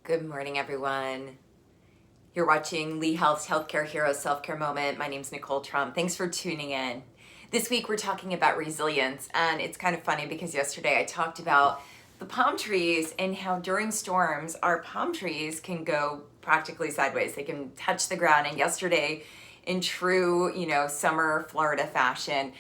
Good morning, everyone. You're watching Lee Health's Healthcare Heroes Self-Care Moment. My name's Nicole Traum. Thanks for tuning in. This week we're talking about resilience, and it's kind of funny because yesterday I talked about the palm trees and how during storms our palm trees can go practically sideways. They can touch the ground, and yesterday in true, summer Florida fashion,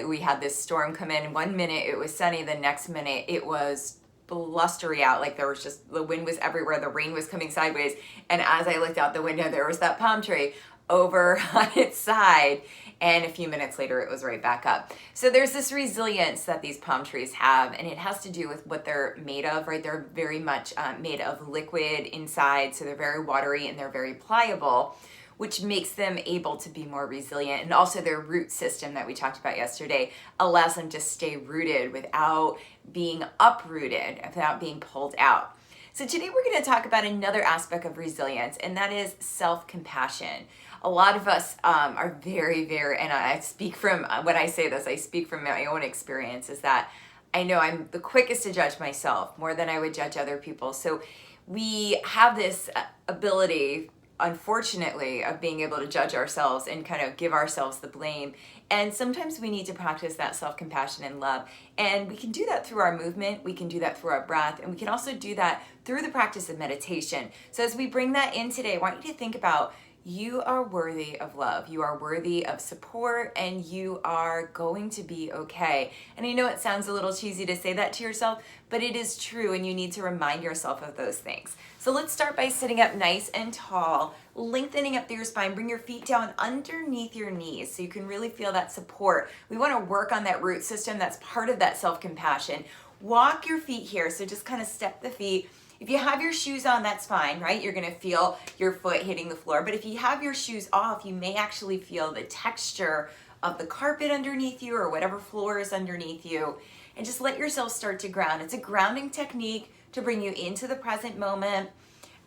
we had this storm come in. 1 minute it was sunny, the next minute it was blustery out. Like there was just, the wind was everywhere, the rain was coming sideways, and as I looked out the window there was that palm tree over on its side, and a few minutes later it was right back up. So there's this resilience that these palm trees have, and it has to do with what they're made of, right? They're very much made of liquid inside, so they're very watery and they're very pliable, which makes them able to be more resilient. And also their root system that we talked about yesterday allows them to stay rooted without being uprooted, without being pulled out. So today we're going to talk about another aspect of resilience, and that is self-compassion. A lot of us are very, and I speak from, when I say this, I speak from my own experience, is that I know I'm the quickest to judge myself more than I would judge other people. So we have this ability, unfortunately, of being able to judge ourselves and kind of give ourselves the blame. And sometimes we need to practice that self-compassion and love. And we can do that through our movement, we can do that through our breath, and we can also do that through the practice of meditation. So as we bring that in today, I want you to think about, you are worthy of love, you are worthy of support, and you are going to be okay. And I know it sounds a little cheesy to say that to yourself, but it is true, and you need to remind yourself of those things. So let's start by sitting up nice and tall, lengthening up through your spine. Bring your feet down underneath your knees so you can really feel that support. We want to work on that root system. That's part of that self-compassion. Walk your feet here, so just kind of step the feet. If you have your shoes on, that's fine, right? You're going to feel your foot hitting the floor. But if you have your shoes off, you may actually feel the texture of the carpet underneath you or whatever floor is underneath you. And just let yourself start to ground. It's a grounding technique to bring you into the present moment.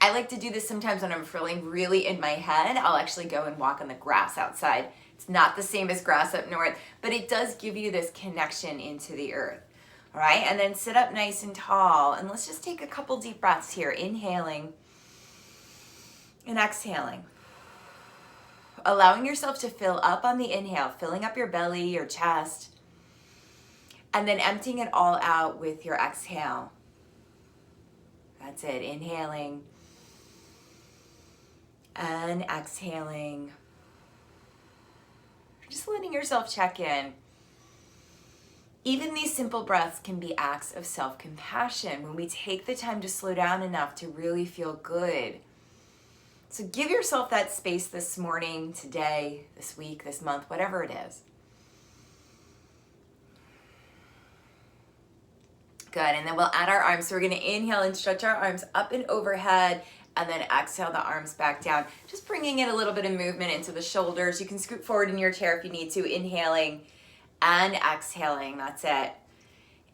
I like to do this sometimes when I'm feeling really in my head. I'll actually go and walk on the grass outside. It's not the same as grass up north, but it does give you this connection into the earth. All right, and then sit up nice and tall, and let's just take a couple deep breaths here, inhaling and exhaling. Allowing yourself to fill up on the inhale, filling up your belly, your chest, and then emptying it all out with your exhale. That's it, inhaling and exhaling. Just letting yourself check in. Even these simple breaths can be acts of self-compassion when we take the time to slow down enough to really feel good. So give yourself that space this morning, today, this week, this month, whatever it is. Good, and then we'll add our arms. So we're gonna inhale and stretch our arms up and overhead, and then exhale the arms back down. Just bringing in a little bit of movement into the shoulders. You can scoot forward in your chair if you need to, inhaling and exhaling. That's it.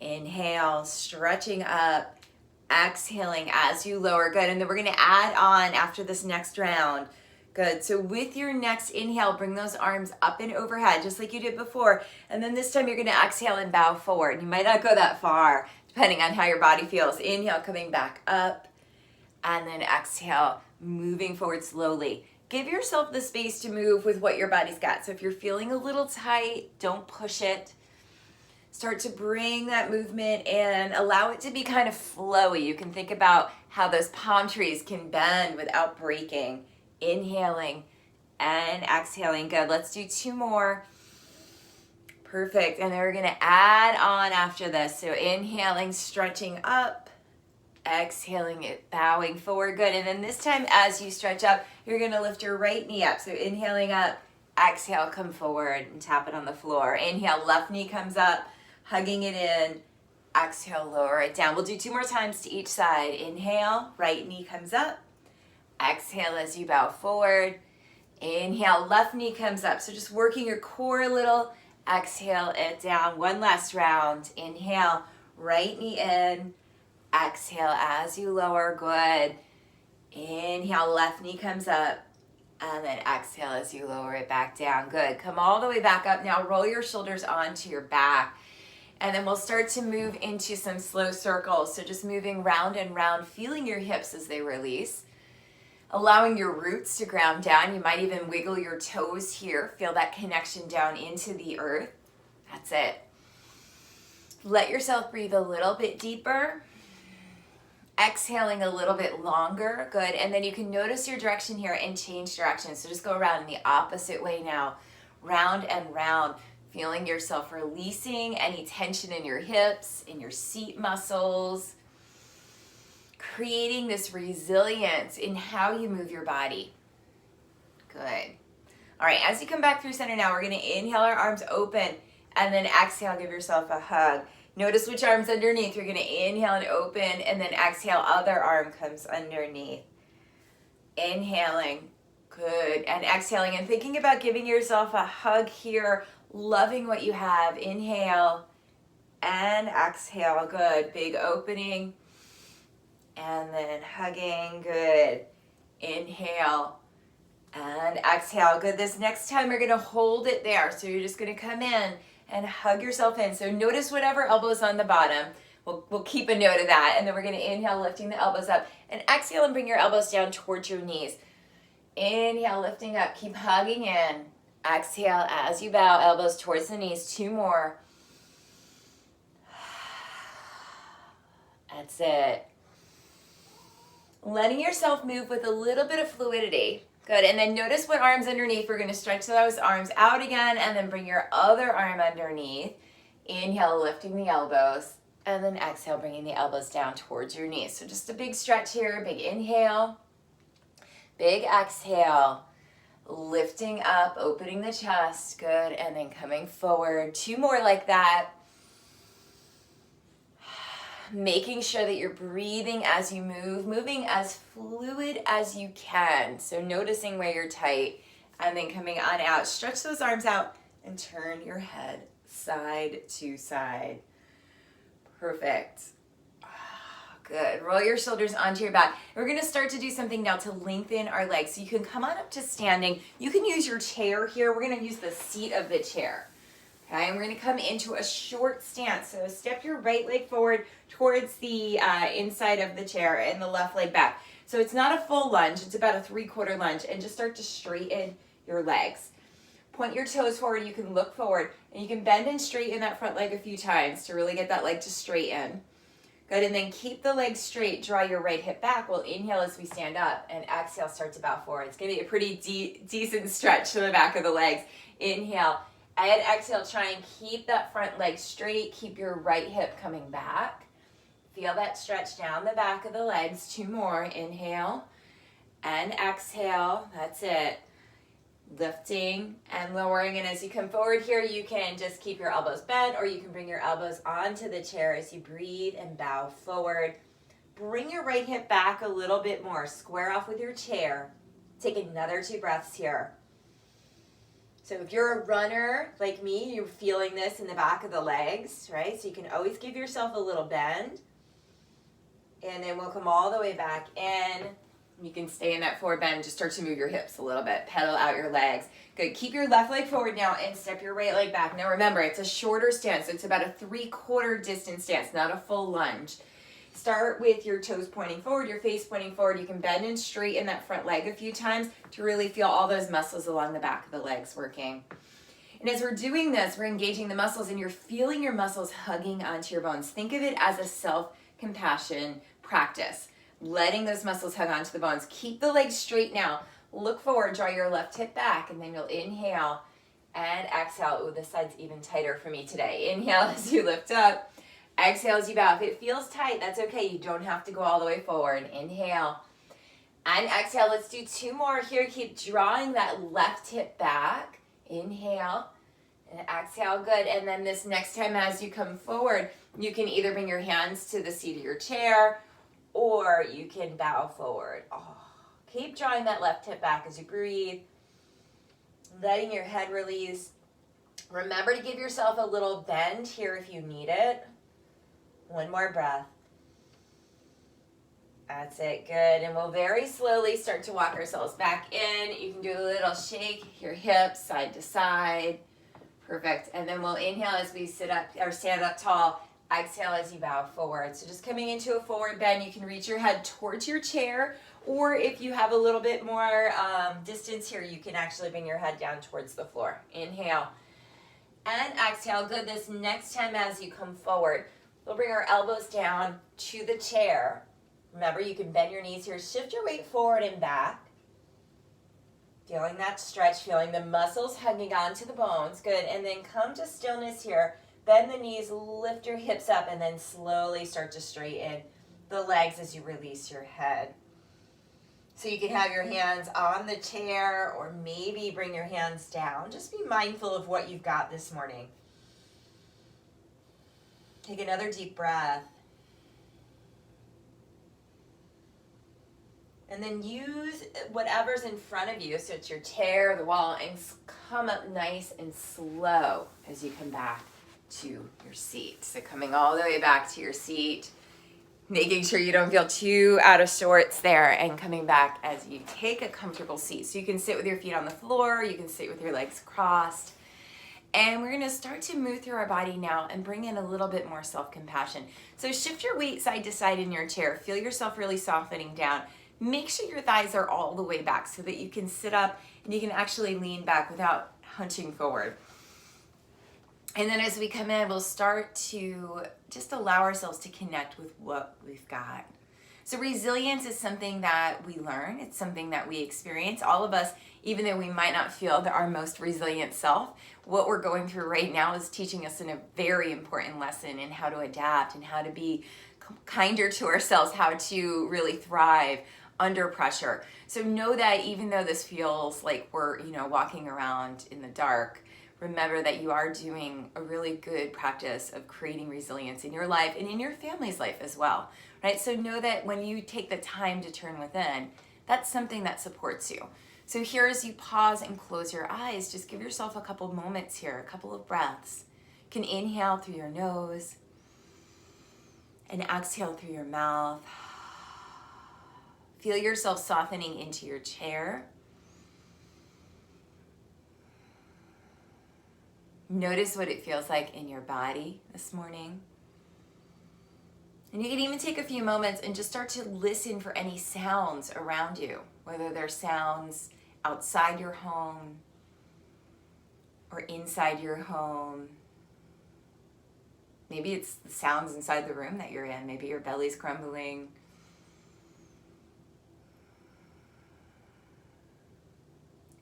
Inhale, stretching up, exhaling as you lower. Good, and then we're gonna add on after this next round. Good, so with your next inhale, bring those arms up and overhead, just like you did before. And then this time you're gonna exhale and bow forward. You might not go that far, depending on how your body feels. Inhale, coming back up, and then exhale, moving forward slowly. Give yourself the space to move with what your body's got. So if you're feeling a little tight, don't push it. Start to bring that movement in. Allow it to be kind of flowy. You can think about how those palm trees can bend without breaking. Inhaling and exhaling. Good. Let's do 2 more. Perfect. And then we're going to add on after this. So inhaling, stretching up. Exhaling it, bowing forward. Good. And then this time as you stretch up, you're going to lift your right knee up. So inhaling up, exhale, come forward and tap it on the floor. Inhale, left knee comes up, hugging it in. Exhale, lower it down. We'll do 2 more times to each side. Inhale, right knee comes up. Exhale as you bow forward. Inhale, left knee comes up. So just working your core a little. Exhale it down. 1 last round. Inhale, right knee in. Exhale as you lower. Good. Inhale, left knee comes up, and then exhale as you lower it back down. Good. Come all the way back up. Now roll your shoulders onto your back, And then we'll start to move into some slow circles. So just moving round and round, feeling your hips as they release, allowing your roots to ground down. You might even wiggle your toes here. Feel that connection down into the earth. That's it. Let yourself breathe a little bit deeper. Exhaling a little bit longer. Good. And then you can notice your direction here and change direction. So just go around in the opposite way now. Round and round. Feeling yourself releasing any tension in your hips, in your seat muscles. Creating this resilience in how you move your body. Good. All right, as you come back through center now, we're going to inhale our arms open and then exhale, give yourself a hug. Notice which arm's underneath. You're going to inhale and open and then exhale, other arm comes underneath. Inhaling. Good. And exhaling and thinking about giving yourself a hug here, loving what you have. Inhale and exhale. Good. Big opening. And then hugging. Good. Inhale and exhale. Good. This next time you're going to hold it there. So you're just going to come in and hug yourself in. So notice whatever elbows on the bottom. We'll keep a note of that. And then we're going to inhale, lifting the elbows up. And exhale and bring your elbows down towards your knees. Inhale, lifting up. Keep hugging in. Exhale as you bow, elbows towards the knees. 2 more. That's it. Letting yourself move with a little bit of fluidity. Good. And then notice what arm's underneath. We're going to stretch those arms out again and then bring your other arm underneath. Inhale, lifting the elbows. And then exhale, bringing the elbows down towards your knees. So just a big stretch here. Big inhale. Big exhale. Lifting up, opening the chest. Good. And then coming forward. 2 more like that. Making sure that you're breathing as you move, moving as fluid as you can. So noticing where you're tight and then coming on out. Stretch those arms out and turn your head side to side. Perfect. Good. Roll your shoulders onto your back. We're going to start to do something now to lengthen our legs. So you can come on up to standing. You can use your chair here. We're going to use the seat of the chair. Okay, and we're going to come into a short stance. So step your right leg forward towards the inside of the chair and the left leg back. So it's not a full lunge, it's about a 3/4 lunge. And just start to straighten your legs. Point your toes forward, you can look forward. And you can bend and straighten that front leg a few times to really get that leg to straighten. Good, and then keep the legs straight. Draw your right hip back. We'll inhale as we stand up. And exhale, start to bow forward. It's going to be a pretty decent stretch to the back of the legs. Inhale. And exhale, try and keep that front leg straight. Keep your right hip coming back. Feel that stretch down the back of the legs. 2 more. Inhale and exhale. That's it. Lifting and lowering. And as you come forward here, you can just keep your elbows bent or you can bring your elbows onto the chair as you breathe and bow forward. Bring your right hip back a little bit more. Square off with your chair. Take another 2 breaths here. So if you're a runner like me, you're feeling this in the back of the legs, right? So you can always give yourself a little bend. And then we'll come all the way back in. You can stay in that forward bend. Just start to move your hips a little bit. Pedal out your legs. Good. Keep your left leg forward now and step your right leg back. Now remember, it's a shorter stance. So it's about a 3/4 distance stance, not a full lunge. Start with your toes pointing forward, your face pointing forward. You can bend and straighten that front leg a few times to really feel all those muscles along the back of the legs working. And as we're doing this, we're engaging the muscles and you're feeling your muscles hugging onto your bones. Think of it as a self-compassion practice. Letting those muscles hug onto the bones. Keep the legs straight now. Look forward, draw your left hip back, and then you'll inhale and exhale. Ooh, this side's even tighter for me today. Inhale as you lift up. Exhale as you bow. If it feels tight, that's okay. You don't have to go all the way forward. Inhale and exhale. Let's do 2 more here. Keep drawing that left hip back. Inhale and exhale. Good. And then this next time as you come forward, you can either bring your hands to the seat of your chair or you can bow forward. Oh, keep drawing that left hip back as you breathe. Letting your head release. Remember to give yourself a little bend here if you need it. 1 more breath. That's it. Good. And we'll very slowly start to walk ourselves back in. You can do a little shake your hips side to side. Perfect. And then we'll inhale as we sit up or stand up tall. Exhale as you bow forward. So just coming into a forward bend, you can reach your head towards your chair, or if you have a little bit more distance here, you can actually bring your head down towards the floor. Inhale and exhale. Good. This next time as you come forward, we'll bring our elbows down to the chair. Remember, you can bend your knees here. Shift your weight forward and back. Feeling that stretch, feeling the muscles hugging onto the bones. Good. And then come to stillness here. Bend the knees, lift your hips up, and then slowly start to straighten the legs as you release your head. So you can have your hands on the chair or maybe bring your hands down. Just be mindful of what you've got this morning. Take another deep breath. And then use whatever's in front of you, so it's your chair, the wall, and come up nice and slow as you come back to your seat. So coming all the way back to your seat, making sure you don't feel too out of sorts there, and coming back as you take a comfortable seat. So you can sit with your feet on the floor, you can sit with your legs crossed. And we're gonna start to move through our body now and bring in a little bit more self-compassion. So shift your weight side to side in your chair. Feel yourself really softening down. Make sure your thighs are all the way back so that you can sit up and you can actually lean back without hunching forward. And then as we come in, we'll start to just allow ourselves to connect with what we've got. So resilience is something that we learn. It's something that we experience. All of us, even though we might not feel our most resilient self, what we're going through right now is teaching us a very important lesson in how to adapt and how to be kinder to ourselves, how to really thrive under pressure. So know that even though this feels like we're, walking around in the dark, remember that you are doing a really good practice of creating resilience in your life and in your family's life as well, right? So know that when you take the time to turn within, that's something that supports you. So here as you pause and close your eyes, just give yourself a couple moments here, a couple of breaths. You can inhale through your nose and exhale through your mouth. Feel yourself softening into your chair. Notice what it feels like in your body this morning. And you can even take a few moments and just start to listen for any sounds around you, whether they're sounds outside your home or inside your home. Maybe it's the sounds inside the room that you're in. Maybe your belly's grumbling.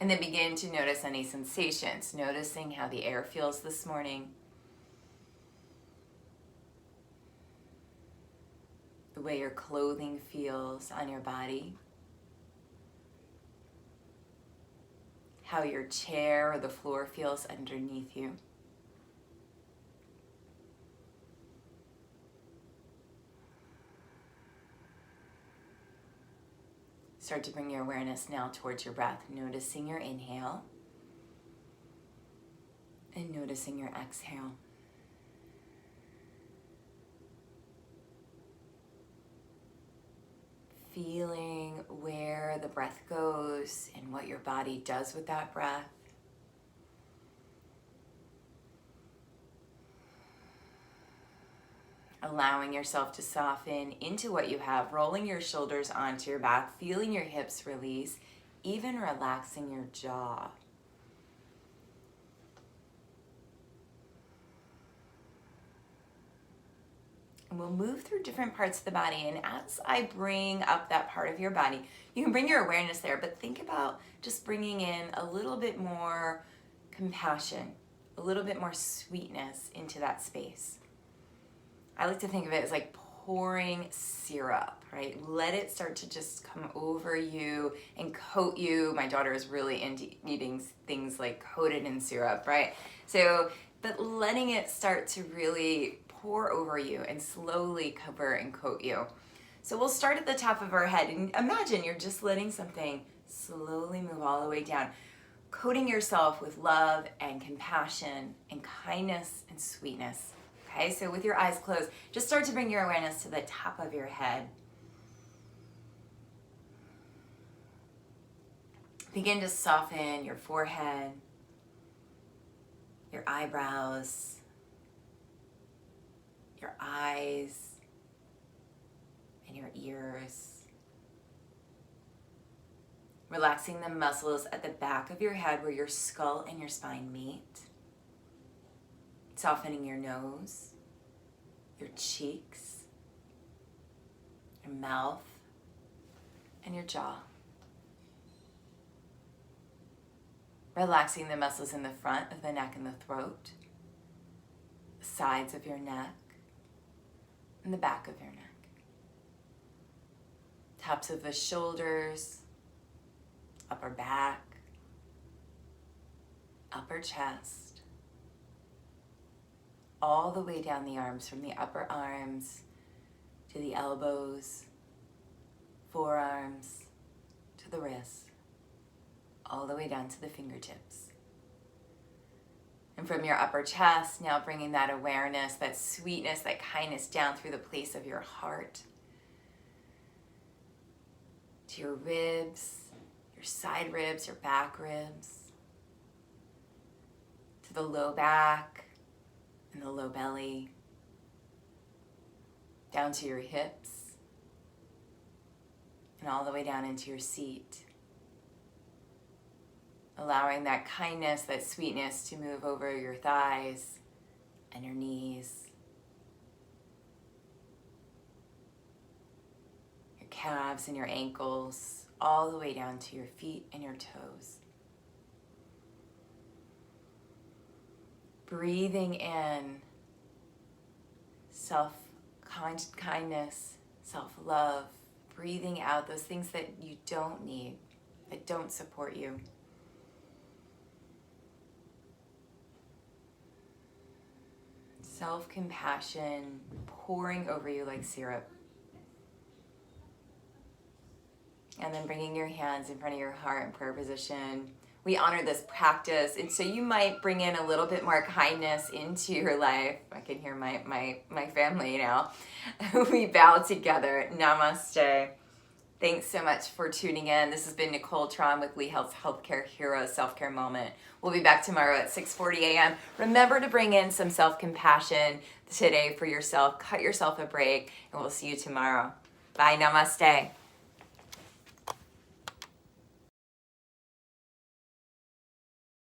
And then begin to notice any sensations, noticing how the air feels this morning, the way your clothing feels on your body, how your chair or the floor feels underneath you. Start to bring your awareness now towards your breath, noticing your inhale and noticing your exhale. Feeling where the breath goes and what your body does with that breath. Allowing yourself to soften into what you have, rolling your shoulders onto your back, feeling your hips release, even relaxing your jaw. And we'll move through different parts of the body, and as I bring up that part of your body, you can bring your awareness there, but think about just bringing in a little bit more compassion, a little bit more sweetness into that space. I like to think of it as like pouring syrup, right? Let it start to just come over you and coat you. My daughter is really into eating things like coated in syrup, right? So, but letting it start to really pour over you and slowly cover and coat you. So we'll start at the top of our head, and imagine you're just letting something slowly move all the way down, coating yourself with love and compassion and kindness and sweetness. Okay, so with your eyes closed, just start to bring your awareness to the top of your head. Begin to soften your forehead. your eyebrows, your eyes, and your ears. Relaxing the muscles at the back of your head where your skull and your spine meet. Softening your nose, your cheeks, your mouth, and your jaw. Relaxing the muscles in the front of the neck and the throat, the sides of your neck, and the back of your neck. Tops of the shoulders, upper back, upper chest, all the way down the arms, from the upper arms to the elbows, forearms to the wrists, all the way down to the fingertips. And from your upper chest, now bringing that awareness, that sweetness, that kindness down through the place of your heart, to your ribs, your side ribs, your back ribs, to the low back and the low belly, down to your hips, and all the way down into your seat. Allowing that kindness, that sweetness to move over your thighs and your knees, your calves and your ankles, all the way down to your feet and your toes. Breathing in self-kindness, self-love. Breathing out those things that you don't need, that don't support you. Self-compassion pouring over you like syrup. And then bringing your hands in front of your heart in prayer position. We honor this practice, and so you might bring in a little bit more kindness into your life. I can hear my family now. We bow together. Namaste. Thanks so much for tuning in. This has been Nicole Traum with Lee Health's Healthcare Hero Self-Care Moment. We'll be back tomorrow at 6:40 a.m. Remember to bring in some self-compassion today for yourself. Cut yourself a break, and we'll see you tomorrow. Bye. Namaste.